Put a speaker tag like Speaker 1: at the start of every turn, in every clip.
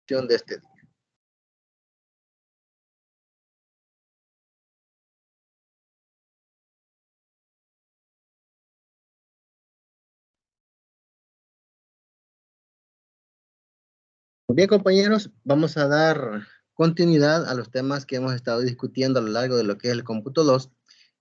Speaker 1: de este día. Bien, compañeros, vamos a dar continuidad a los temas que hemos estado discutiendo a lo largo de lo que es el cómputo 2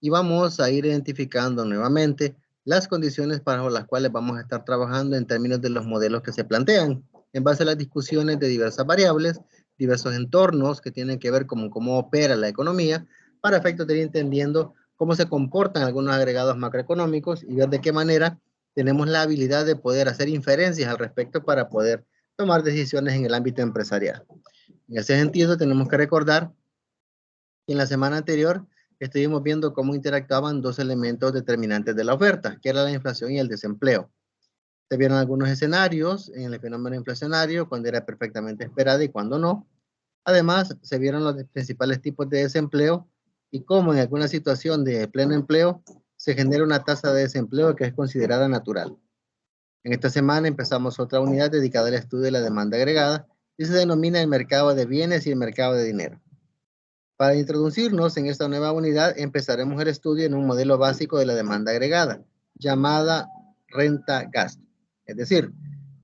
Speaker 1: y vamos a ir identificando nuevamente las condiciones para las cuales vamos a estar trabajando en términos de los modelos que se plantean en base a las discusiones de diversas variables, diversos entornos que tienen que ver con cómo opera la economía, para efectos de ir entendiendo cómo se comportan algunos agregados macroeconómicos y ver de qué manera tenemos la habilidad de poder hacer inferencias al respecto para poder tomar decisiones en el ámbito empresarial. En ese sentido, tenemos que recordar que en la semana anterior estuvimos viendo cómo interactuaban dos elementos determinantes de la oferta, que era la inflación y el desempleo. Se vieron algunos escenarios en el fenómeno inflacionario, cuando era perfectamente esperado y cuando no. Además, se vieron los principales tipos de desempleo y cómo en alguna situación de pleno empleo se genera una tasa de desempleo que es considerada natural. En esta semana empezamos otra unidad dedicada al estudio de la demanda agregada y se denomina el mercado de bienes y el mercado de dinero. Para introducirnos en esta nueva unidad, empezaremos el estudio en un modelo básico de la demanda agregada, llamada renta-gasto. Es decir,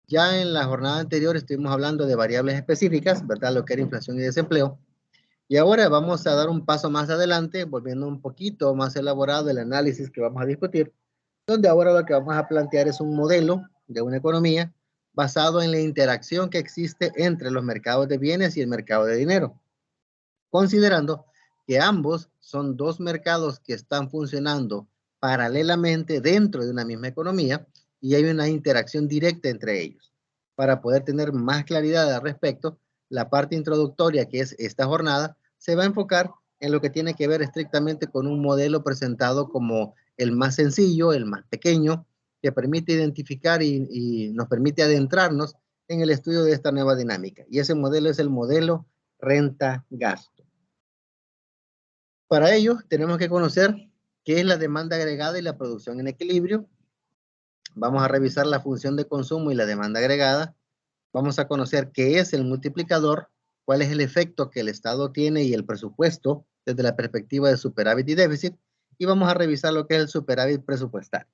Speaker 1: ya en la jornada anterior estuvimos hablando de variables específicas, ¿verdad? Lo que era inflación y desempleo. Y ahora vamos a dar un paso más adelante, volviendo un poquito más elaborado el análisis que vamos a discutir, donde ahora lo que vamos a plantear es un modelo de una economía basado en la interacción que existe entre los mercados de bienes y el mercado de dinero, considerando que ambos son dos mercados que están funcionando paralelamente dentro de una misma economía y hay una interacción directa entre ellos. Para poder tener más claridad al respecto, la parte introductoria, que es esta jornada, se va a enfocar en lo que tiene que ver estrictamente con un modelo presentado como el más sencillo, el más pequeño, que permite identificar y nos permite adentrarnos en el estudio de esta nueva dinámica. Y ese modelo es el modelo renta-gasto. Para ello, tenemos que conocer qué es la demanda agregada y la producción en equilibrio. Vamos a revisar la función de consumo y la demanda agregada. Vamos a conocer qué es el multiplicador, cuál es el efecto que el Estado tiene y el presupuesto desde la perspectiva de superávit y déficit. Y vamos a revisar lo que es el superávit presupuestario.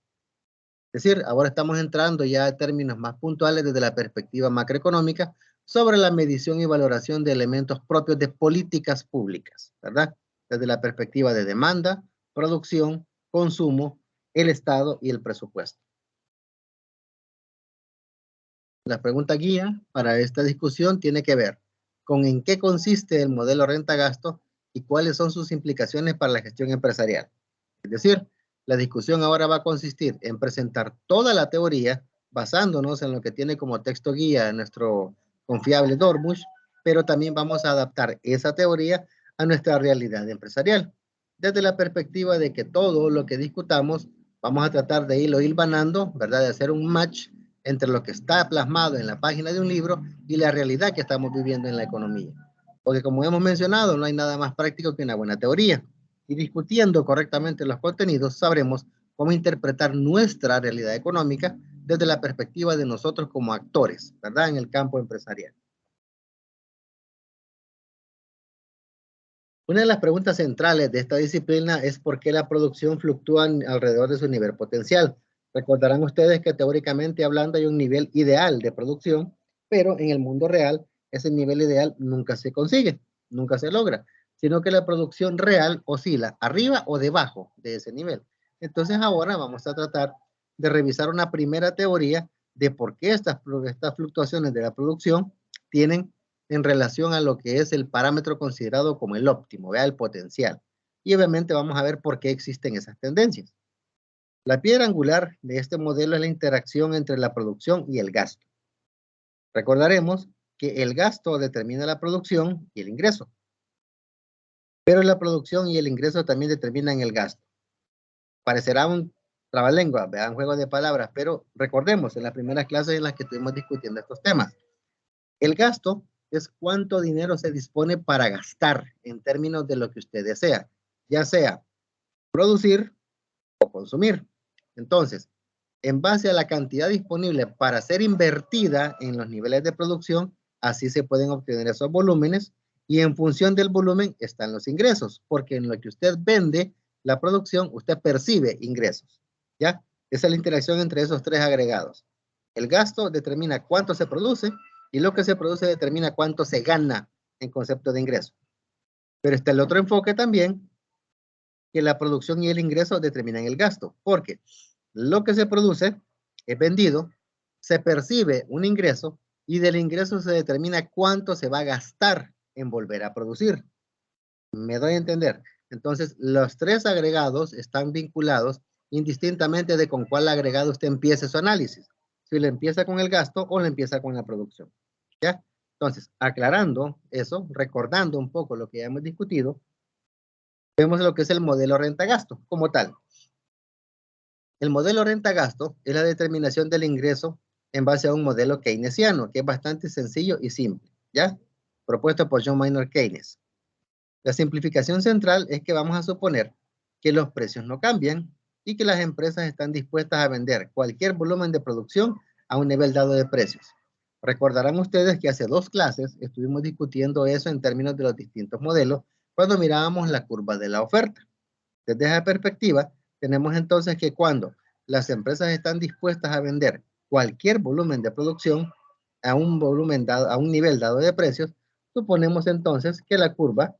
Speaker 1: Es decir, ahora estamos entrando ya a términos más puntuales desde la perspectiva macroeconómica sobre la medición y valoración de elementos propios de políticas públicas, ¿verdad? Desde la perspectiva de demanda, producción, consumo, el Estado y el presupuesto. La pregunta guía para esta discusión tiene que ver con en qué consiste el modelo renta-gasto y cuáles son sus implicaciones para la gestión empresarial. Es decir, la discusión ahora va a consistir en presentar toda la teoría basándonos en lo que tiene como texto guía nuestro confiable Dorbush, pero también vamos a adaptar esa teoría a nuestra realidad empresarial. Desde la perspectiva de que todo lo que discutamos vamos a tratar de irlo hilvanando, ¿verdad? De hacer un match entre lo que está plasmado en la página de un libro y la realidad que estamos viviendo en la economía. Porque como hemos mencionado, no hay nada más práctico que una buena teoría. Y discutiendo correctamente los contenidos, sabremos cómo interpretar nuestra realidad económica desde la perspectiva de nosotros como actores, ¿verdad? En el campo empresarial. Una de las preguntas centrales de esta disciplina es por qué la producción fluctúa alrededor de su nivel potencial. Recordarán ustedes que teóricamente hablando hay un nivel ideal de producción, pero en el mundo real ese nivel ideal nunca se consigue, nunca se logra, sino que la producción real oscila arriba o debajo de ese nivel. Entonces ahora vamos a tratar de revisar una primera teoría de por qué estas fluctuaciones de la producción tienen en relación a lo que es el parámetro considerado como el óptimo, ¿vea? El potencial. Y obviamente vamos a ver por qué existen esas tendencias. La piedra angular de este modelo es la interacción entre la producción y el gasto. Recordaremos que el gasto determina la producción y el ingreso, pero la producción y el ingreso también determinan el gasto. Parecerá un trabalengua, un juego de palabras, pero recordemos en las primeras clases en las que estuvimos discutiendo estos temas. El gasto es cuánto dinero se dispone para gastar en términos de lo que usted desea, ya sea producir o consumir. Entonces, en base a la cantidad disponible para ser invertida en los niveles de producción, Así se pueden obtener esos volúmenes y en función del volumen están los ingresos, porque en lo que usted vende la producción, usted percibe ingresos, ¿ya? Esa es la interacción entre esos tres agregados. El gasto determina cuánto se produce y lo que se produce determina cuánto se gana en concepto de ingreso. Pero está el otro enfoque también, que la producción y el ingreso determinan el gasto, porque lo que se produce es vendido, se percibe un ingreso y del ingreso se determina cuánto se va a gastar en volver a producir. ¿Me doy a entender? Entonces, los tres agregados están vinculados indistintamente de con cuál agregado usted empiece su análisis. Si le empieza con el gasto o le empieza con la producción. ¿Ya? Entonces, aclarando eso, recordando un poco lo que ya hemos discutido, vemos lo que es el modelo renta-gasto como tal. El modelo renta-gasto es la determinación del ingreso en base a un modelo keynesiano, que es bastante sencillo y simple, ¿ya? Propuesto por John Maynard Keynes. La simplificación central es que vamos a suponer que los precios no cambian y que las empresas están dispuestas a vender cualquier volumen de producción a un nivel dado de precios. Recordarán ustedes que hace 2 clases estuvimos discutiendo eso en términos de los distintos modelos cuando mirábamos la curva de la oferta. Desde esa perspectiva, tenemos entonces que cuando las empresas están dispuestas a vender cualquier volumen de producción a un volumen dado, a un nivel dado de precios, suponemos entonces que la curva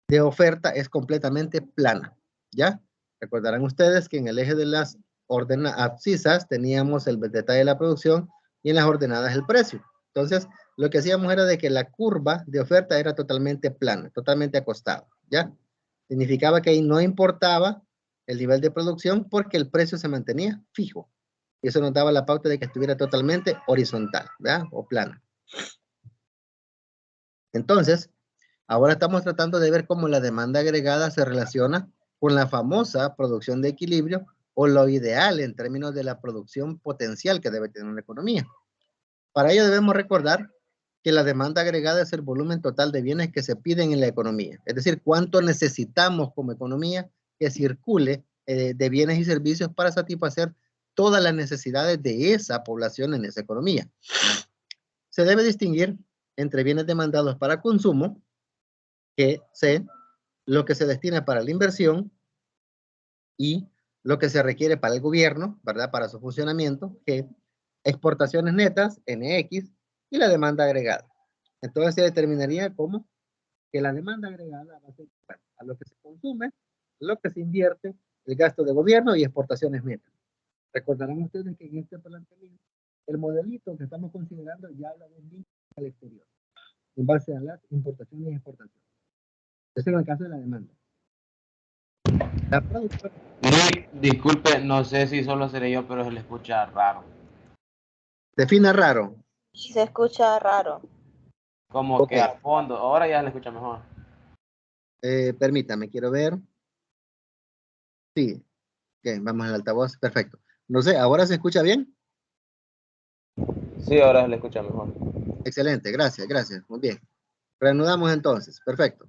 Speaker 1: de oferta es completamente plana, ¿ya? Recordarán ustedes que en el eje de las abscisas teníamos el detalle de la producción y en las ordenadas el precio. Entonces, lo que hacíamos era de que la curva de oferta era totalmente plana, totalmente acostada, ¿ya? Significaba que ahí no importaba el nivel de producción porque el precio se mantenía fijo. Y eso nos daba la pauta de que estuviera totalmente horizontal, ¿verdad? O plana. Entonces, ahora estamos tratando de ver cómo la demanda agregada se relaciona con la famosa producción de equilibrio o lo ideal en términos de la producción potencial que debe tener una economía. Para ello debemos recordar que la demanda agregada es el volumen total de bienes que se piden en la economía. Es decir, cuánto necesitamos como economía que circule de bienes y servicios para satisfacer todas las necesidades de esa población en esa economía. Se debe distinguir entre bienes demandados para consumo, que C, lo que se destina para la inversión, y lo que se requiere para el gobierno, ¿verdad? Para su funcionamiento, que exportaciones netas, NX, y la demanda agregada. Entonces se determinaría como que la demanda agregada va a ser a lo que se consume, lo que se invierte, el gasto de gobierno y exportaciones netas. Recordarán ustedes que en este planteamiento, el modelito que estamos considerando ya habla de un link al exterior, en base a las importaciones y exportaciones. Eso es el caso de la demanda. La producción.
Speaker 2: Disculpe, no sé si solo seré yo, pero se le escucha raro.
Speaker 1: Defina raro.
Speaker 3: Se escucha raro.
Speaker 2: Como
Speaker 1: Ok.
Speaker 2: que al fondo, ahora ya se le escucha mejor.
Speaker 1: Permítame, quiero ver. Sí. Ok, vamos al altavoz. Perfecto. No sé, ¿ahora se escucha bien?
Speaker 2: Sí, ahora se le escucha mejor.
Speaker 1: Excelente, gracias, gracias. Muy bien. Reanudamos entonces. Perfecto.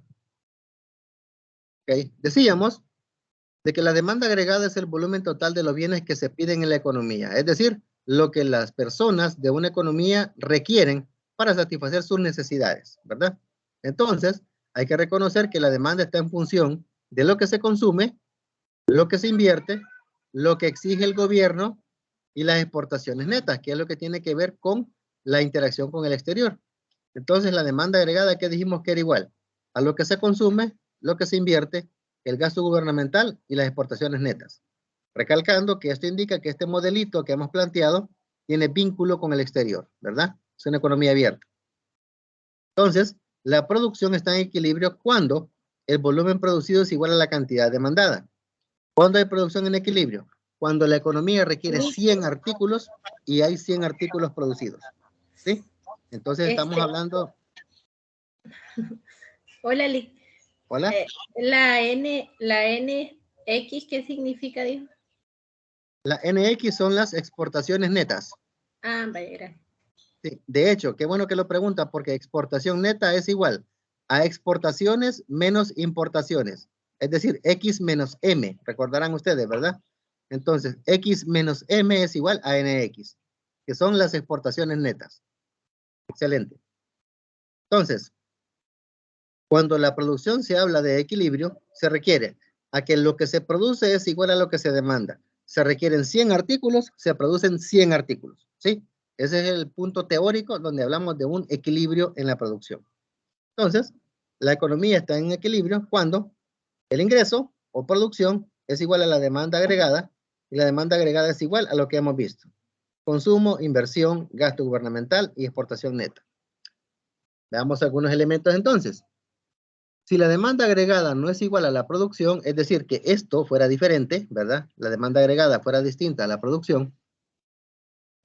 Speaker 1: Ok. Decíamos de que la demanda agregada es el volumen total de los bienes que se piden en la economía, es decir, lo que las personas de una economía requieren para satisfacer sus necesidades, ¿verdad? Entonces, hay que reconocer que la demanda está en función de lo que se consume, lo que se invierte, lo que exige el gobierno y las exportaciones netas, que es lo que tiene que ver con la interacción con el exterior. Entonces, la demanda agregada que dijimos que era igual a lo que se consume, lo que se invierte, el gasto gubernamental y las exportaciones netas. Recalcando que esto indica que este modelito que hemos planteado tiene vínculo con el exterior, ¿verdad? Es una economía abierta. Entonces, la producción está en equilibrio cuando el volumen producido es igual a la cantidad demandada. ¿Cuándo hay producción en equilibrio? Cuando la economía requiere 100 artículos y hay 100 artículos producidos. ¿Sí? Entonces estamos hablando...
Speaker 3: Hola, Liz.
Speaker 1: Hola.
Speaker 3: La NX, ¿qué significa, dijo?
Speaker 1: La NX son las exportaciones netas.
Speaker 3: Ah, vaya, gracias.
Speaker 1: Sí, de hecho, qué bueno que lo pregunta porque exportación neta es igual a exportaciones menos importaciones. Es decir, X menos M, recordarán ustedes, ¿verdad? Entonces, X menos M es igual a NX, que son las exportaciones netas. Excelente. Entonces, cuando la producción se habla de equilibrio, se requiere a que lo que se produce es igual a lo que se demanda. Se requieren 100 artículos, se producen 100 artículos, ¿sí? Ese es el punto teórico donde hablamos de un equilibrio en la producción. Entonces, la economía está en equilibrio cuando el ingreso o producción es igual a la demanda agregada y la demanda agregada es igual a lo que hemos visto. Consumo, inversión, gasto gubernamental y exportación neta. Veamos algunos elementos entonces. Si la demanda agregada no es igual a la producción, es decir, que esto fuera diferente, ¿verdad? La demanda agregada fuera distinta a la producción,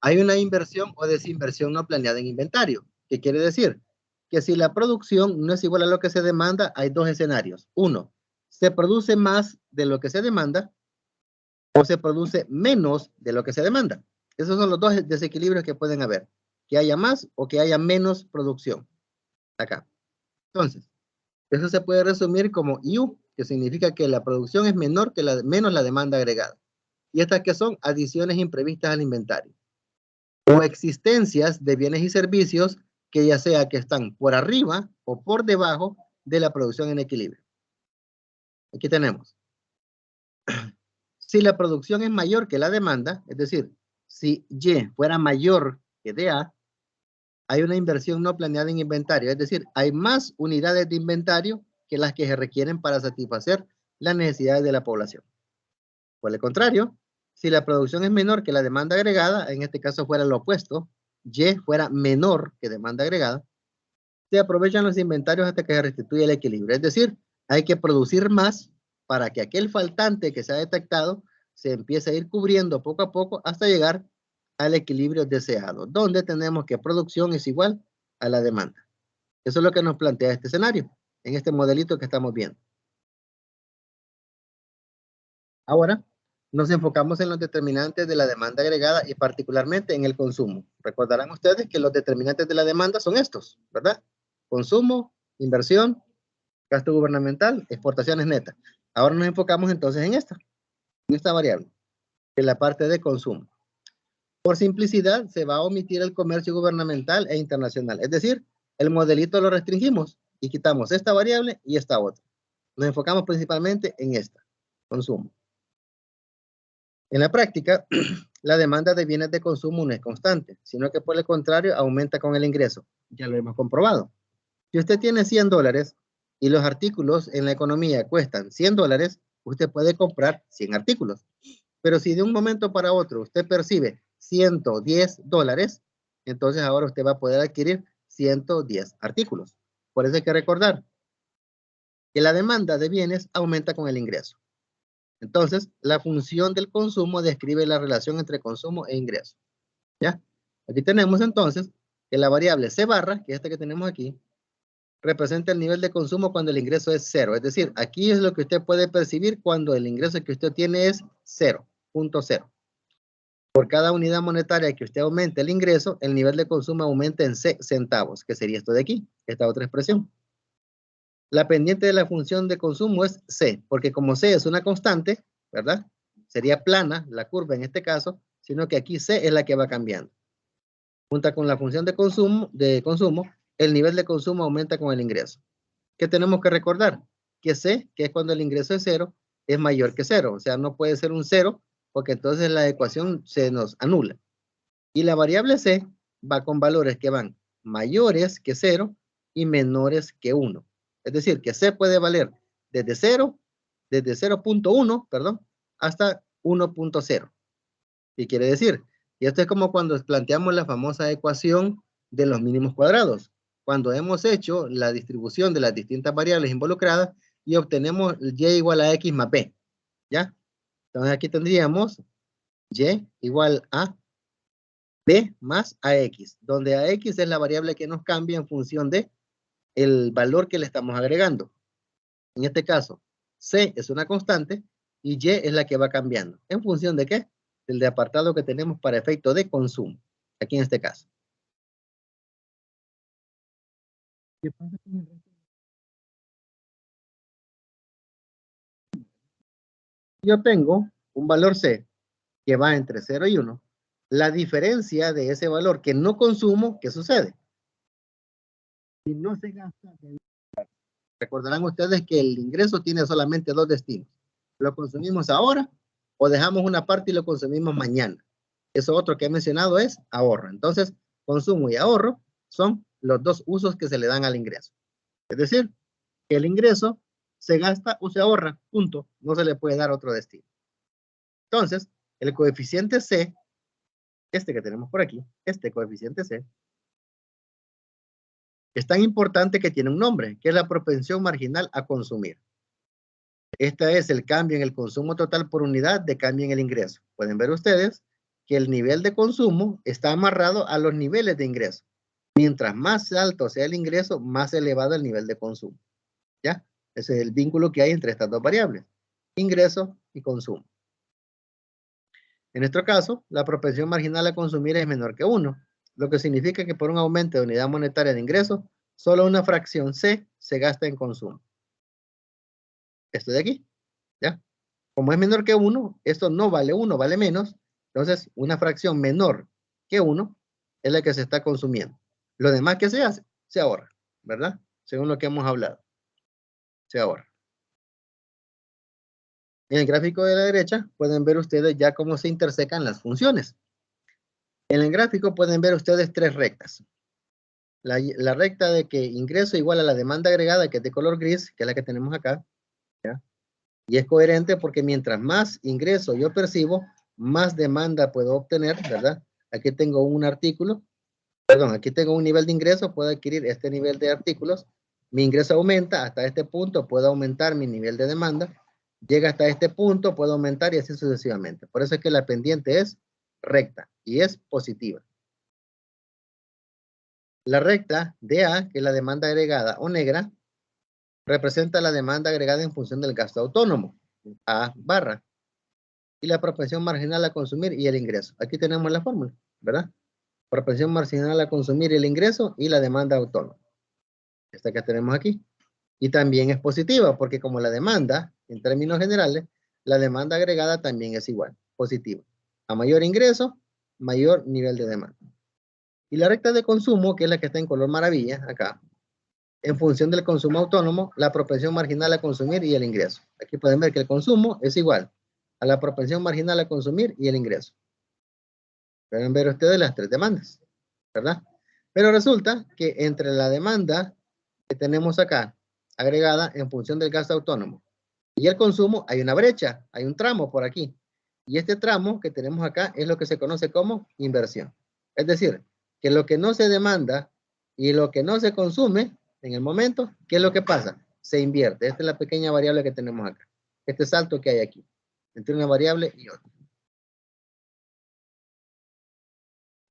Speaker 1: hay una inversión o desinversión no planeada en inventario. ¿Qué quiere decir? Que si la producción no es igual a lo que se demanda, hay dos escenarios. Uno, se produce más de lo que se demanda o se produce menos de lo que se demanda. Esos son los dos desequilibrios que pueden haber. Que haya más o que haya menos producción. Acá. Entonces, eso se puede resumir como U, que significa que la producción es menor que menos la demanda agregada. Y estas que son adiciones imprevistas al inventario. O existencias de bienes y servicios que ya sea que están por arriba o por debajo de la producción en equilibrio. Aquí tenemos. Si la producción es mayor que la demanda, es decir, si Y fuera mayor que DA, hay una inversión no planeada en inventario, es decir, hay más unidades de inventario que las que se requieren para satisfacer las necesidades de la población. Por el contrario, si la producción es menor que la demanda agregada, en este caso fuera lo opuesto, Y fuera menor que demanda agregada, se aprovechan los inventarios hasta que se restituye el equilibrio. Es decir, hay que producir más para que aquel faltante que se ha detectado se empiece a ir cubriendo poco a poco hasta llegar al equilibrio deseado, donde tenemos que producción es igual a la demanda. Eso es lo que nos plantea este escenario, en este modelito que estamos viendo. Ahora, nos enfocamos en los determinantes de la demanda agregada y particularmente en el consumo. Recordarán ustedes que los determinantes de la demanda son estos, ¿verdad? Consumo, inversión, gasto gubernamental, exportaciones netas. Ahora nos enfocamos entonces en esta variable, en la parte de consumo. Por simplicidad, se va a omitir el comercio gubernamental e internacional. Es decir, el modelito lo restringimos y quitamos esta variable y esta otra. Nos enfocamos principalmente en esta, consumo. En la práctica, la demanda de bienes de consumo no es constante, sino que por el contrario aumenta con el ingreso. Ya lo hemos comprobado. Si usted tiene $100 y los artículos en la economía cuestan $100, usted puede comprar 100 artículos. Pero si de un momento para otro usted percibe $110, entonces ahora usted va a poder adquirir 110 artículos. Por eso hay que recordar que la demanda de bienes aumenta con el ingreso. Entonces, la función del consumo describe la relación entre consumo e ingreso. ¿Ya? Aquí tenemos entonces que la variable C barra, que es esta que tenemos aquí, representa el nivel de consumo cuando el ingreso es 0. Es decir, aquí es lo que usted puede percibir cuando el ingreso que usted tiene es 0.0. Por cada unidad monetaria que usted aumente el ingreso, el nivel de consumo aumenta en C centavos, que sería esto de aquí, esta otra expresión. La pendiente de la función de consumo es C, porque como C es una constante, ¿verdad? Sería plana la curva en este caso, sino que aquí C es la que va cambiando. Junta con la función de consumo, el nivel de consumo aumenta con el ingreso. ¿Qué tenemos que recordar? Que C, que es cuando el ingreso es 0, es mayor que 0. O sea, no puede ser un 0, porque entonces la ecuación se nos anula. Y la variable C va con valores que van mayores que 0 y menores que 1. Es decir, que C puede valer desde 0.1, perdón, hasta 1.0. ¿Qué quiere decir? Y esto es como cuando planteamos la famosa ecuación de los mínimos cuadrados. Cuando hemos hecho la distribución de las distintas variables involucradas y obtenemos y igual a x más b. ¿Ya? Entonces aquí tendríamos y igual a b más ax, donde ax es la variable que nos cambia en función de el valor que le estamos agregando. En este caso, C es una constante y Y es la que va cambiando. ¿En función de qué? Del de apartado que tenemos para efecto de consumo. Aquí en este caso. Yo tengo un valor C que va entre 0 y 1. La diferencia de ese valor que no consumo, ¿qué sucede? Si no se gasta, recordarán ustedes que el ingreso tiene solamente dos destinos. Lo consumimos ahora o dejamos una parte y lo consumimos mañana. Eso otro que he mencionado es ahorro. Entonces, consumo y ahorro son los dos usos que se le dan al ingreso. Es decir, que el ingreso se gasta o se ahorra, punto. No se le puede dar otro destino. Entonces, el coeficiente C, este que tenemos por aquí, este coeficiente C, es tan importante que tiene un nombre, que es la propensión marginal a consumir. Este es el cambio en el consumo total por unidad de cambio en el ingreso. Pueden ver ustedes que el nivel de consumo está amarrado a los niveles de ingreso. Mientras más alto sea el ingreso, más elevado el nivel de consumo. ¿Ya? Ese es el vínculo que hay entre estas dos variables, ingreso y consumo. En nuestro caso, la propensión marginal a consumir es menor que 1, lo que significa que por un aumento de unidad monetaria de ingreso, solo una fracción C se gasta en consumo. Esto de aquí, ¿ya? Como es menor que 1, esto no vale 1, vale menos. Entonces, una fracción menor que 1 es la que se está consumiendo. Lo demás que se hace, se ahorra, ¿verdad? Según lo que hemos hablado. Se ahorra. En el gráfico de la derecha pueden ver ustedes ya cómo se intersecan las funciones. En el gráfico pueden ver ustedes tres rectas. La recta de que ingreso igual a la demanda agregada, que es de color gris, que es la que tenemos acá, ¿ya? Y es coherente porque mientras más ingreso yo percibo, más demanda puedo obtener, ¿verdad? Aquí tengo un artículo, perdón, aquí tengo un nivel de ingreso, puedo adquirir este nivel de artículos, mi ingreso aumenta hasta este punto, puedo aumentar mi nivel de demanda, llega hasta este punto, puedo aumentar y así sucesivamente. Por eso es que la pendiente es recta y es positiva. La recta DA, que es la demanda agregada o negra, representa la demanda agregada en función del gasto autónomo, A barra, y la propensión marginal a consumir y el ingreso. Aquí tenemos la fórmula, ¿verdad? Propensión marginal a consumir el ingreso y la demanda autónoma. Esta que tenemos aquí. Y también es positiva, porque como la demanda, en términos generales, la demanda agregada también es igual, positiva. A mayor ingreso, mayor nivel de demanda. Y la recta de consumo, que es la que está en color maravilla, acá, en función del consumo autónomo, la propensión marginal a consumir y el ingreso. Aquí pueden ver que el consumo es igual a la propensión marginal a consumir y el ingreso. Pueden ver ustedes las tres demandas, ¿verdad? Pero resulta que entre la demanda que tenemos acá, agregada en función del gasto autónomo, y el consumo, hay una brecha, hay un tramo por aquí. Y este tramo que tenemos acá es lo que se conoce como inversión. Es decir, que lo que no se demanda y lo que no se consume en el momento, ¿qué es lo que pasa? Se invierte. Esta es la pequeña variable que tenemos acá. Este salto que hay aquí, entre una variable y otra.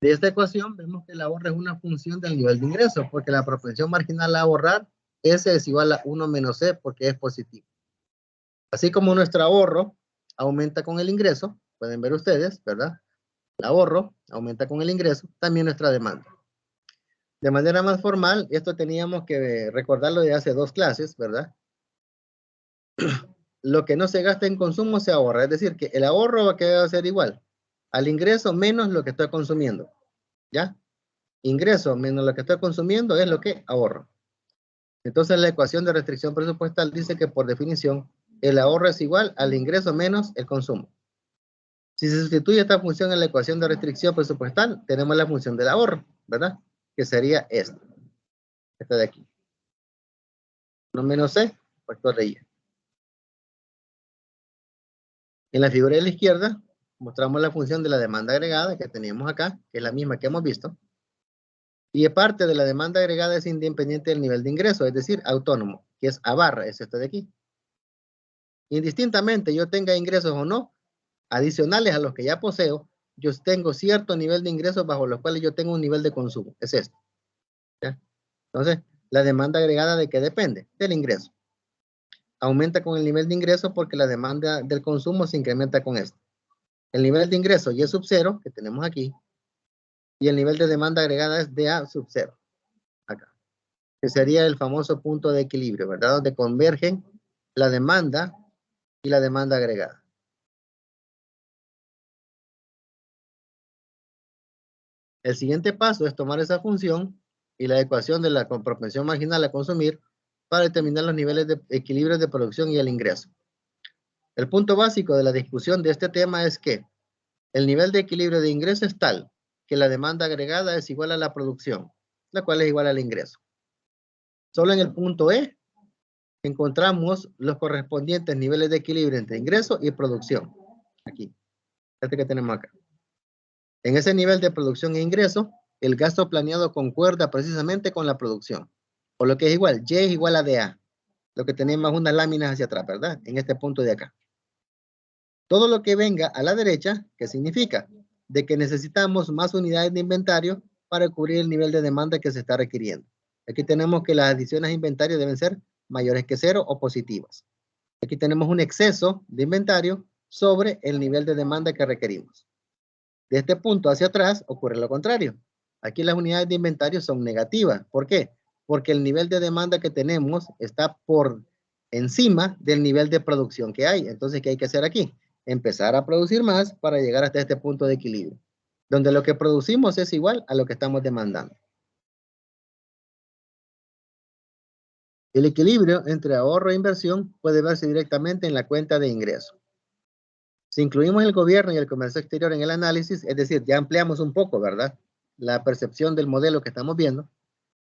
Speaker 1: De esta ecuación vemos que el ahorro es una función del nivel de ingreso, porque la propensión marginal a ahorrar, S es igual a 1 menos C, porque es positivo. Así como nuestro ahorro aumenta con el ingreso, pueden ver ustedes, ¿verdad? El ahorro aumenta con el ingreso, también nuestra demanda. De manera más formal, esto teníamos que recordarlo de hace 2 clases, ¿verdad? Lo que no se gasta en consumo se ahorra, es decir, que el ahorro va a ser igual al ingreso menos lo que estoy consumiendo, ¿ya? Ingreso menos lo que estoy consumiendo es lo que ahorro. Entonces la ecuación de restricción presupuestal dice que por definición el ahorro es igual al ingreso menos el consumo. Si se sustituye esta función en la ecuación de restricción presupuestal, tenemos la función del ahorro, ¿verdad? Que sería esta de aquí. 1 menos C, factor de Y. En la figura de la izquierda, mostramos la función de la demanda agregada que teníamos acá, que es la misma que hemos visto. Y parte de la demanda agregada es independiente del nivel de ingreso, es decir, autónomo, que es A barra, es esto de aquí. Indistintamente yo tenga ingresos o no, adicionales a los que ya poseo, yo tengo cierto nivel de ingresos bajo los cuales yo tengo un nivel de consumo. Es esto. ¿Ya? Entonces, la demanda agregada ¿de qué depende? Del ingreso. Aumenta con el nivel de ingreso porque la demanda del consumo se incrementa con esto. El nivel de ingreso Y sub 0, que tenemos aquí, y el nivel de demanda agregada es DA sub 0. Acá. Que sería el famoso punto de equilibrio, ¿verdad? Donde convergen la demanda y la demanda agregada. El siguiente paso es tomar esa función y la ecuación de la propensión marginal a consumir para determinar los niveles de equilibrio de producción y el ingreso. El punto básico de la discusión de este tema es que el nivel de equilibrio de ingreso es tal que la demanda agregada es igual a la producción, la cual es igual al ingreso. Solo en el punto E encontramos los correspondientes niveles de equilibrio entre ingreso y producción. Aquí, este que tenemos acá. En ese nivel de producción e ingreso, el gasto planeado concuerda precisamente con la producción. O lo que es igual, Y es igual a DA. Lo que tenemos unas láminas hacia atrás, ¿verdad? En este punto de acá. Todo lo que venga a la derecha, ¿qué significa? De que necesitamos más unidades de inventario para cubrir el nivel de demanda que se está requiriendo. Aquí tenemos que las adiciones a inventario deben ser mayores que 0 o positivas. Aquí tenemos un exceso de inventario sobre el nivel de demanda que requerimos. De este punto hacia atrás ocurre lo contrario. Aquí las unidades de inventario son negativas. ¿Por qué? Porque el nivel de demanda que tenemos está por encima del nivel de producción que hay. Entonces, ¿qué hay que hacer aquí? Empezar a producir más para llegar hasta este punto de equilibrio, donde lo que producimos es igual a lo que estamos demandando. El equilibrio entre ahorro e inversión puede verse directamente en la cuenta de ingreso. Si incluimos el gobierno y el comercio exterior en el análisis, es decir, ya ampliamos un poco, ¿verdad?, la percepción del modelo que estamos viendo,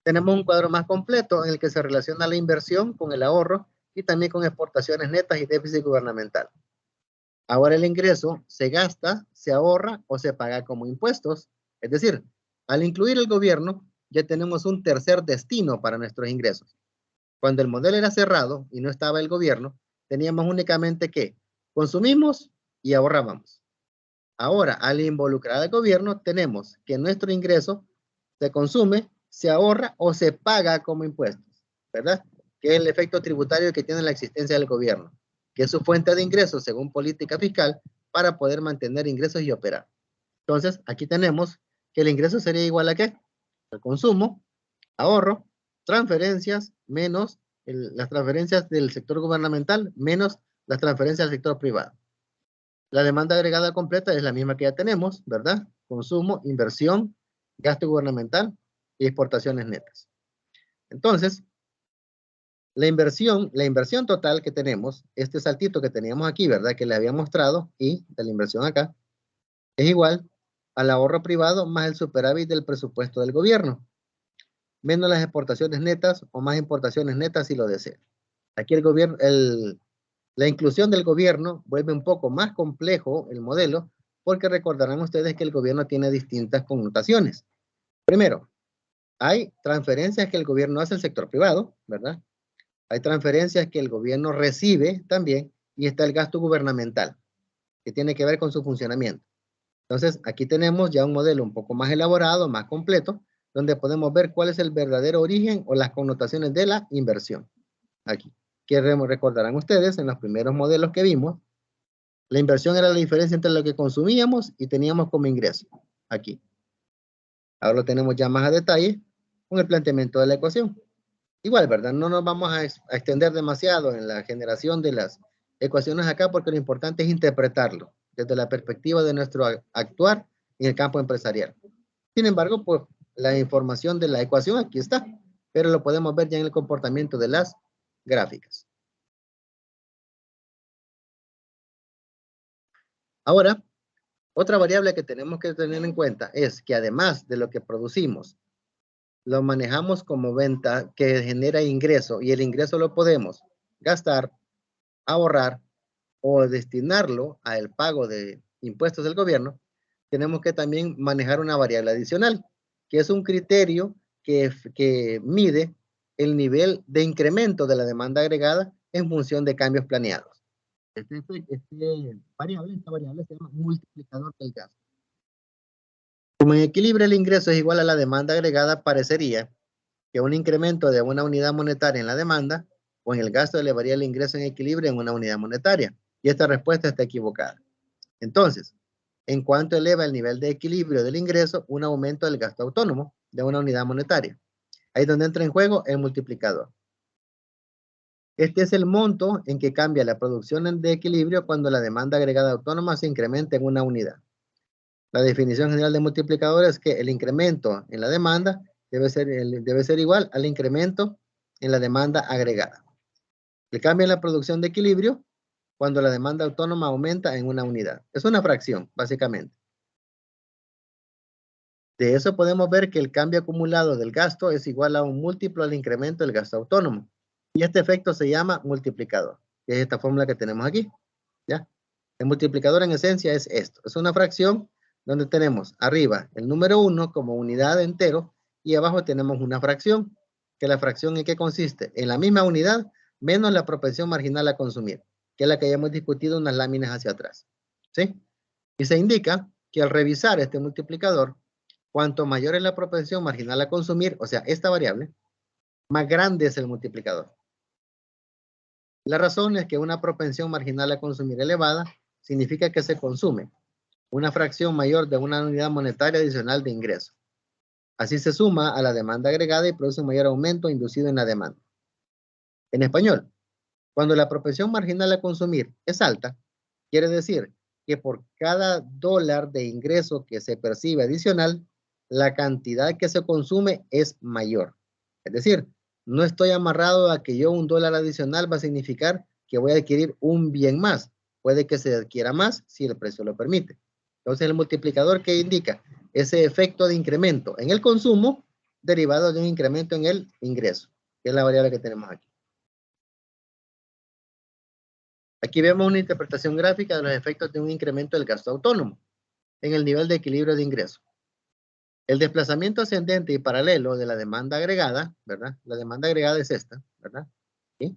Speaker 1: tenemos un cuadro más completo en el que se relaciona la inversión con el ahorro y también con exportaciones netas y déficit gubernamental. Ahora el ingreso se gasta, se ahorra o se paga como impuestos. Es decir, al incluir el gobierno, ya tenemos un tercer destino para nuestros ingresos. Cuando el modelo era cerrado y no estaba el gobierno, teníamos únicamente que consumimos y ahorrábamos. Ahora, al involucrar al gobierno, tenemos que nuestro ingreso se consume, se ahorra o se paga como impuestos, ¿verdad? Que es el efecto tributario que tiene la existencia del gobierno, que es su fuente de ingresos según política fiscal para poder mantener ingresos y operar. Entonces, aquí tenemos que el ingreso sería igual a ¿qué? El consumo, ahorro, transferencias menos las transferencias del sector gubernamental menos las transferencias del sector privado. La demanda agregada completa es la misma que ya tenemos, ¿verdad? Consumo, inversión, gasto gubernamental y exportaciones netas. Entonces, la inversión total que tenemos, este saltito que teníamos aquí, ¿verdad?, que le había mostrado, y de la inversión acá, es igual al ahorro privado más el superávit del presupuesto del gobierno, menos las exportaciones netas o más importaciones netas si lo desea. Aquí el gobierno, la inclusión del gobierno vuelve un poco más complejo el modelo, porque recordarán ustedes que el gobierno tiene distintas connotaciones. Primero, hay transferencias que el gobierno hace al sector privado, ¿verdad? Hay transferencias que el gobierno recibe también, y está el gasto gubernamental, que tiene que ver con su funcionamiento. Entonces, aquí tenemos ya un modelo un poco más elaborado, más completo, donde podemos ver cuál es el verdadero origen o las connotaciones de la inversión. Aquí, que recordarán ustedes, en los primeros modelos que vimos, la inversión era la diferencia entre lo que consumíamos y teníamos como ingreso. Aquí. Ahora lo tenemos ya más a detalle con el planteamiento de la ecuación. Igual, ¿verdad? No nos vamos a extender demasiado en la generación de las ecuaciones acá, porque lo importante es interpretarlo desde la perspectiva de nuestro actuar en el campo empresarial. Sin embargo, pues la información de la ecuación aquí está, pero lo podemos ver ya en el comportamiento de las gráficas. Ahora, otra variable que tenemos que tener en cuenta es que además de lo que producimos, lo manejamos como venta que genera ingreso, y el ingreso lo podemos gastar, ahorrar o destinarlo al pago de impuestos del gobierno. Tenemos que también manejar una variable adicional, que es un criterio que mide el nivel de incremento de la demanda agregada en función de cambios planeados. Esta variable se llama multiplicador del gasto. Como en equilibrio el ingreso es igual a la demanda agregada, parecería que un incremento de una unidad monetaria en la demanda o en el gasto elevaría el ingreso en equilibrio en una unidad monetaria. Y esta respuesta está equivocada. Entonces, en cuanto eleva el nivel de equilibrio del ingreso, un aumento del gasto autónomo de una unidad monetaria. Ahí es donde entra en juego el multiplicador. Este es el monto en que cambia la producción de equilibrio cuando la demanda agregada autónoma se incrementa en una unidad. La definición general de multiplicador es que el incremento en la demanda debe ser igual al incremento en la demanda agregada. El cambio en la producción de equilibrio cuando la demanda autónoma aumenta en una unidad. Es una fracción, básicamente. De eso podemos ver que el cambio acumulado del gasto es igual a un múltiplo al incremento del gasto autónomo. Y este efecto se llama multiplicador, que es esta fórmula que tenemos aquí. ¿Ya? El multiplicador en esencia es esto. Es una fracción donde tenemos arriba el número 1 como unidad entero y abajo tenemos una fracción. Que la fracción en qué consiste? En la misma unidad menos la propensión marginal a consumir, que es la que ya hemos discutido unas láminas hacia atrás. ¿Sí? Y se indica que al revisar este multiplicador, cuanto mayor es la propensión marginal a consumir, o sea, esta variable, más grande es el multiplicador. La razón es que una propensión marginal a consumir elevada significa que se consume una fracción mayor de una unidad monetaria adicional de ingreso. Así se suma a la demanda agregada y produce un mayor aumento inducido en la demanda. En español, cuando la propensión marginal a consumir es alta, quiere decir que por cada dólar de ingreso que se percibe adicional, la cantidad que se consume es mayor. Es decir, no estoy amarrado a que yo un dólar adicional va a significar que voy a adquirir un bien más. Puede que se adquiera más si el precio lo permite. Entonces el multiplicador que indica ese efecto de incremento en el consumo derivado de un incremento en el ingreso, que es la variable que tenemos aquí. Aquí vemos una interpretación gráfica de los efectos de un incremento del gasto autónomo en el nivel de equilibrio de ingreso. El desplazamiento ascendente y paralelo de la demanda agregada, ¿verdad? La demanda agregada es esta, ¿verdad? ¿Sí?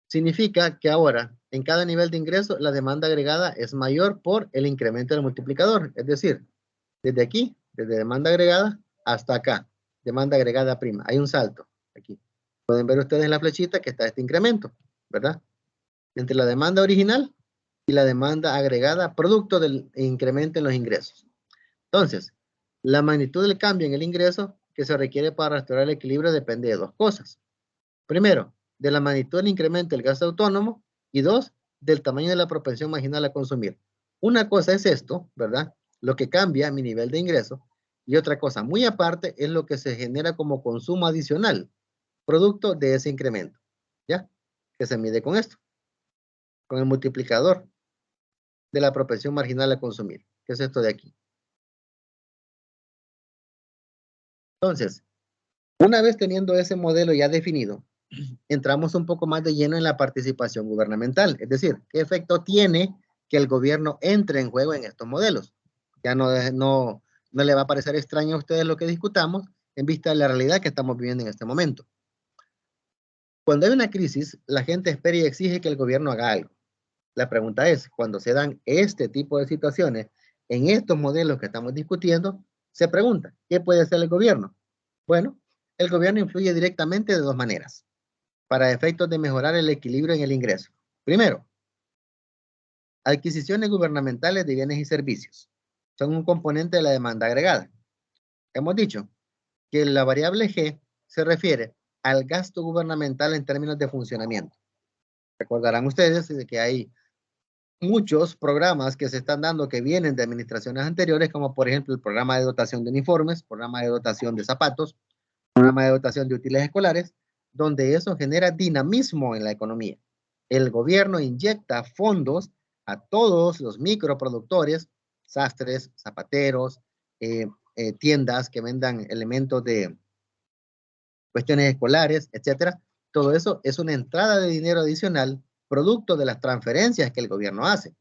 Speaker 1: Significa que ahora, en cada nivel de ingreso, la demanda agregada es mayor por el incremento del multiplicador. Es decir, desde aquí, desde demanda agregada hasta acá, demanda agregada prima. Hay un salto aquí. Pueden ver ustedes en la flechita que está este incremento, ¿verdad? Entre la demanda original y la demanda agregada producto del incremento en los ingresos. Entonces, la magnitud del cambio en el ingreso que se requiere para restaurar el equilibrio depende de dos cosas. Primero, de la magnitud del incremento del gasto autónomo y dos, del tamaño de la propensión marginal a consumir. Una cosa es esto, ¿verdad? Lo que cambia mi nivel de ingreso y otra cosa muy aparte es lo que se genera como consumo adicional, producto de ese incremento, ¿ya? Que se mide con esto, con el multiplicador de la propensión marginal a consumir, que es esto de aquí. Entonces, una vez teniendo ese modelo ya definido, entramos un poco más de lleno en la participación gubernamental, es decir, ¿qué efecto tiene que el gobierno entre en juego en estos modelos? Ya no le va a parecer extraño a ustedes lo que discutamos en vista de la realidad que estamos viviendo en este momento. Cuando hay una crisis, la gente espera y exige que el gobierno haga algo. La pregunta es, cuando se dan este tipo de situaciones en estos modelos que estamos discutiendo, se pregunta, ¿qué puede hacer el gobierno? Bueno, el gobierno influye directamente de dos maneras, para efectos de mejorar el equilibrio en el ingreso. Primero, adquisiciones gubernamentales de bienes y servicios. Son un componente de la demanda agregada. Hemos dicho que la variable G se refiere al gasto gubernamental en términos de funcionamiento. Recordarán ustedes que hay muchos programas que se están dando que vienen de administraciones anteriores, como por ejemplo el programa de dotación de uniformes, programa de dotación de zapatos, programa de dotación de útiles escolares, donde eso genera dinamismo en la economía. El gobierno inyecta fondos a todos los microproductores, sastres, zapateros, tiendas que vendan elementos de cuestiones escolares, etcétera. Todo eso es una entrada de dinero adicional producto de las transferencias que el gobierno hace.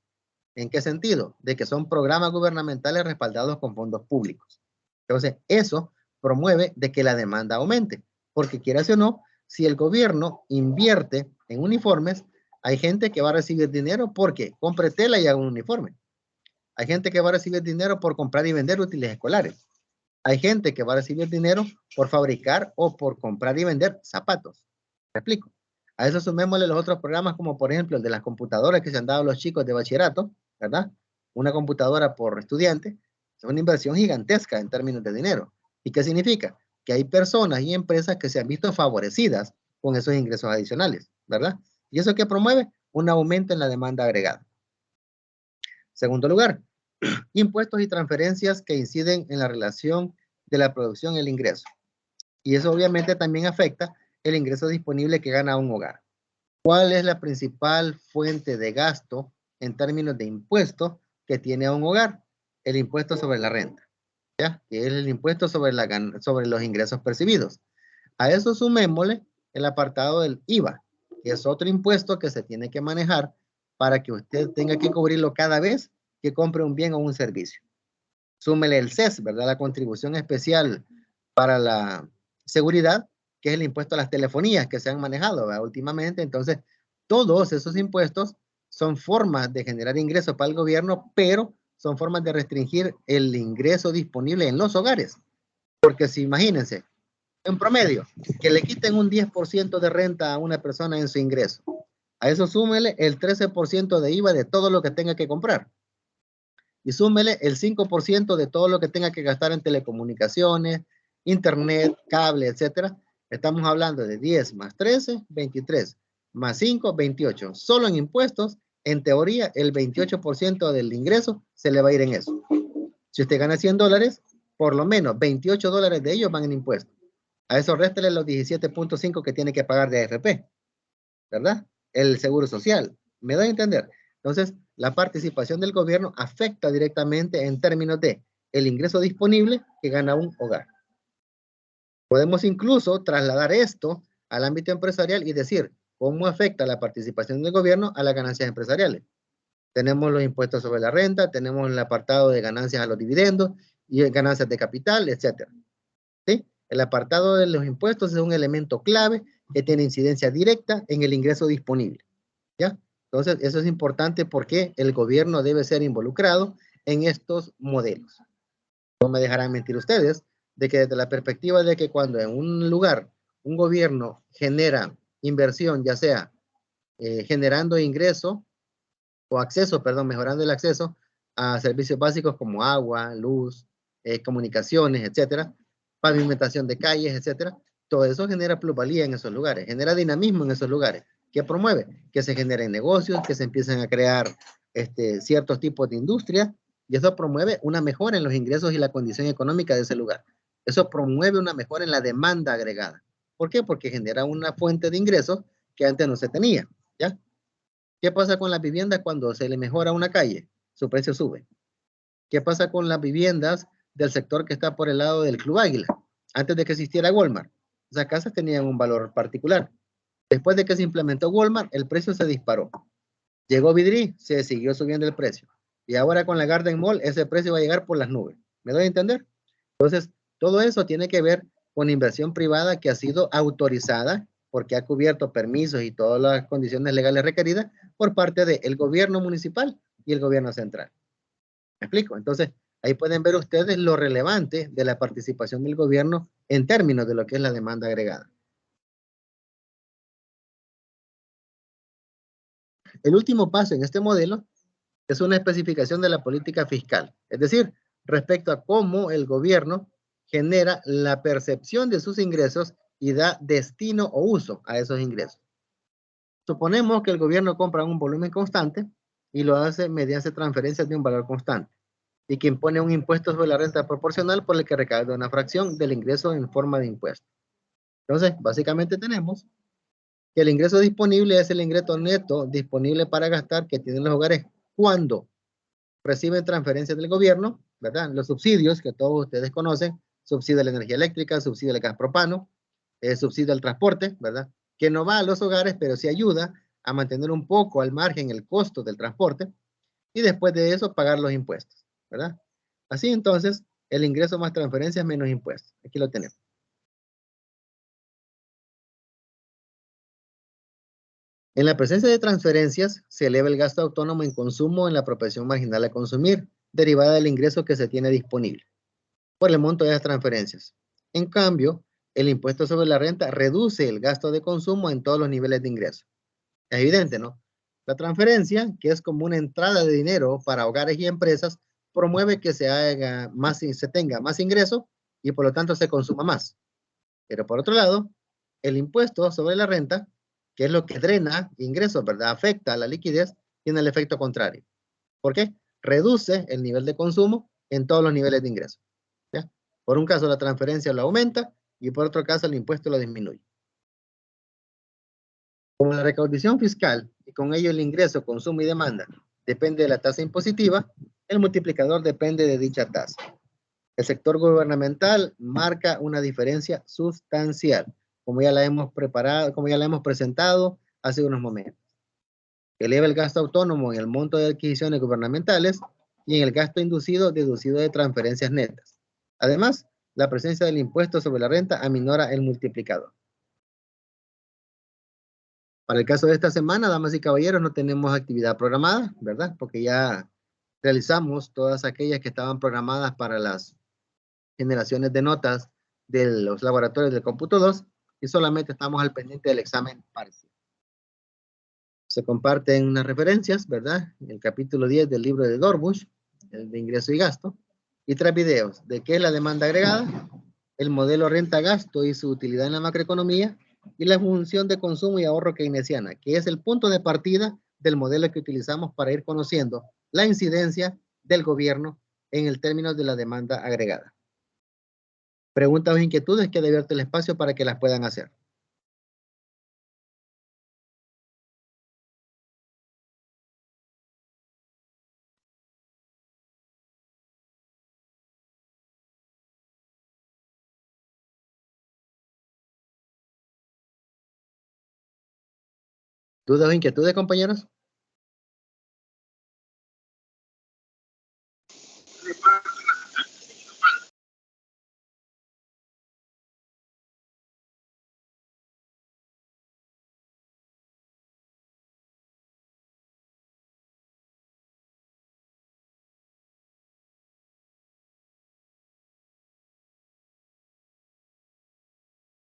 Speaker 1: ¿En qué sentido? De que son programas gubernamentales respaldados con fondos públicos. Entonces, eso promueve de que la demanda aumente, porque quieras o no, si el gobierno invierte en uniformes, hay gente que va a recibir dinero porque compre tela y haga un uniforme. Hay gente que va a recibir dinero por comprar y vender útiles escolares. Hay gente que va a recibir dinero por fabricar o por comprar y vender zapatos. ¿Me explico? A eso sumémosle los otros programas como por ejemplo el de las computadoras que se han dado a los chicos de bachillerato, ¿verdad? Una computadora por estudiante es una inversión gigantesca en términos de dinero. ¿Y qué significa? Que hay personas y empresas que se han visto favorecidas con esos ingresos adicionales, ¿verdad? ¿Y eso qué promueve? Un aumento en la demanda agregada. Segundo lugar, impuestos y transferencias que inciden en la relación de la producción y el ingreso. Y eso obviamente también afecta el ingreso disponible que gana un hogar. ¿Cuál es la principal fuente de gasto en términos de impuestos que tiene a un hogar? El impuesto sobre la renta, ¿ya? Que es el impuesto sobre los ingresos percibidos. A eso sumémosle el apartado del IVA, que es otro impuesto que se tiene que manejar para que usted tenga que cubrirlo cada vez que compre un bien o un servicio. Súmele el CES, ¿verdad? La contribución especial para la seguridad, que es el impuesto a las telefonías que se han manejado, ¿verdad? Últimamente. Entonces, todos esos impuestos son formas de generar ingresos para el gobierno, pero son formas de restringir el ingreso disponible en los hogares. Porque si imagínense, en promedio, que le quiten un 10% de renta a una persona en su ingreso. A eso súmele el 13% de IVA de todo lo que tenga que comprar. Y súmele el 5% de todo lo que tenga que gastar en telecomunicaciones, internet, cable, etcétera. Estamos hablando de 10 más 13, 23, más 5, 28. Solo en impuestos, en teoría, el 28% del ingreso se le va a ir en eso. Si usted gana $100, por lo menos $28 de ellos van en impuestos. A eso réstele los 17.5 que tiene que pagar de AFP, ¿verdad? El seguro social. ¿Me da a entender? Entonces, la participación del gobierno afecta directamente en términos de el ingreso disponible que gana un hogar. Podemos incluso trasladar esto al ámbito empresarial y decir cómo afecta la participación del gobierno a las ganancias empresariales. Tenemos los impuestos sobre la renta, tenemos el apartado de ganancias a los dividendos y ganancias de capital, etcétera. ¿Sí? El apartado de los impuestos es un elemento clave que tiene incidencia directa en el ingreso disponible. ¿Ya? Entonces, eso es importante porque el gobierno debe ser involucrado en estos modelos. No me dejarán mentir ustedes de que desde la perspectiva de que cuando en un lugar un gobierno genera inversión, ya sea generando ingreso o acceso, perdón, mejorando el acceso a servicios básicos como agua, luz, comunicaciones, etcétera, pavimentación de calles, etcétera, todo eso genera plusvalía en esos lugares, genera dinamismo en esos lugares. ¿Qué promueve? Que se generen negocios, que se empiecen a crear ciertos tipos de industria, y eso promueve una mejora en los ingresos y la condición económica de ese lugar. Eso promueve una mejora en la demanda agregada. ¿Por qué? Porque genera una fuente de ingresos que antes no se tenía, ¿ya? ¿Qué pasa con las viviendas cuando se le mejora una calle? Su precio sube. ¿Qué pasa con las viviendas del sector que está por el lado del Club Águila? Antes de que existiera Walmart, esas casas tenían un valor particular. Después de que se implementó Walmart, el precio se disparó. Llegó Vidri, se siguió subiendo el precio. Y ahora con la Garden Mall, ese precio va a llegar por las nubes. ¿Me doy a entender? Entonces, todo eso tiene que ver con inversión privada que ha sido autorizada porque ha cubierto permisos y todas las condiciones legales requeridas por parte del gobierno municipal y el gobierno central. ¿Me explico? Entonces, ahí pueden ver ustedes lo relevante de la participación del gobierno en términos de lo que es la demanda agregada. El último paso en este modelo es una especificación de la política fiscal, es decir, respecto a cómo el gobierno genera la percepción de sus ingresos y da destino o uso a esos ingresos. Suponemos que el gobierno compra un volumen constante y lo hace mediante transferencias de un valor constante y que impone un impuesto sobre la renta proporcional por el que recae una fracción del ingreso en forma de impuesto. Entonces, básicamente tenemos que el ingreso disponible es el ingreso neto disponible para gastar que tienen los hogares cuando reciben transferencias del gobierno, ¿verdad? Los subsidios que todos ustedes conocen, subsidio de la energía eléctrica, subsidio del gas propano, subsidio al transporte, ¿verdad? Que no va a los hogares, pero sí ayuda a mantener un poco al margen el costo del transporte y después de eso pagar los impuestos, ¿verdad? Así entonces, el ingreso más transferencias menos impuestos. Aquí lo tenemos. En la presencia de transferencias, se eleva el gasto autónomo en consumo en la proporción marginal a consumir, derivada del ingreso que se tiene disponible por el monto de las transferencias. En cambio, el impuesto sobre la renta reduce el gasto de consumo en todos los niveles de ingreso. Es evidente, ¿no? La transferencia, que es como una entrada de dinero para hogares y empresas, promueve que se tenga más ingreso y por lo tanto se consuma más. Pero por otro lado, el impuesto sobre la renta, que es lo que drena ingresos, ¿verdad? Afecta a la liquidez, tiene el efecto contrario. ¿Por qué? Reduce el nivel de consumo en todos los niveles de ingreso. ¿Ya? Por un caso la transferencia lo aumenta y por otro caso el impuesto lo disminuye. Como la recaudación fiscal y con ello el ingreso, consumo y demanda depende de la tasa impositiva, el multiplicador depende de dicha tasa. El sector gubernamental marca una diferencia sustancial, como ya la hemos presentado hace unos momentos. Eleva el gasto autónomo en el monto de adquisiciones gubernamentales y en el gasto inducido deducido de transferencias netas. Además, la presencia del impuesto sobre la renta aminora el multiplicador. Para el caso de esta semana, damas y caballeros, no tenemos actividad programada, ¿verdad? Porque ya realizamos todas aquellas que estaban programadas para las generaciones de notas de los laboratorios del cómputo 2 y solamente estamos al pendiente del examen parcial. Se comparten unas referencias, ¿verdad? El capítulo 10 del libro de Dorbush, el de ingreso y gasto, y 3 videos de qué es la demanda agregada, el modelo renta-gasto y su utilidad en la macroeconomía, y la función de consumo y ahorro keynesiana, que es el punto de partida del modelo que utilizamos para ir conociendo la incidencia del gobierno en el término de la demanda agregada. Preguntas o inquietudes, queda abierto el espacio para que las puedan hacer. ¿Dudas o inquietudes, compañeros?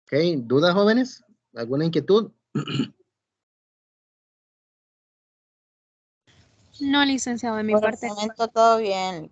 Speaker 1: Ok, ¿dudas, jóvenes? ¿Alguna inquietud?
Speaker 4: No, licenciado, de mi
Speaker 5: Por
Speaker 4: parte.
Speaker 5: el momento todo bien.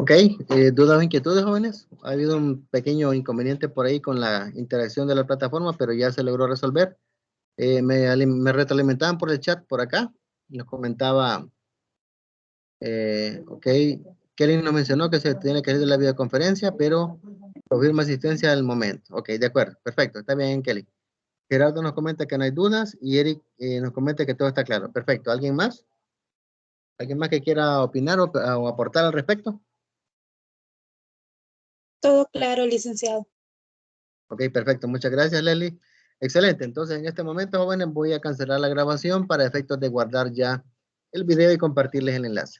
Speaker 1: Ok, ¿dudas o inquietudes, jóvenes? Ha habido un pequeño inconveniente por ahí con la interacción de la plataforma, pero ya se logró resolver. Me retroalimentaban por el chat por acá. Nos comentaba, ok, Kelly nos mencionó que se tiene que hacer la videoconferencia, pero confirma asistencia al momento. Ok, de acuerdo, perfecto, está bien, Kelly. Gerardo nos comenta que no hay dudas y Eric nos comenta que todo está claro. Perfecto, ¿alguien más? ¿Alguien más que quiera opinar o aportar al respecto?
Speaker 6: Todo claro, licenciado.
Speaker 1: Ok, perfecto. Muchas gracias, Leslie. Excelente. Entonces, en este momento, jóvenes, voy a cancelar la grabación para efectos de guardar ya el video y compartirles el enlace.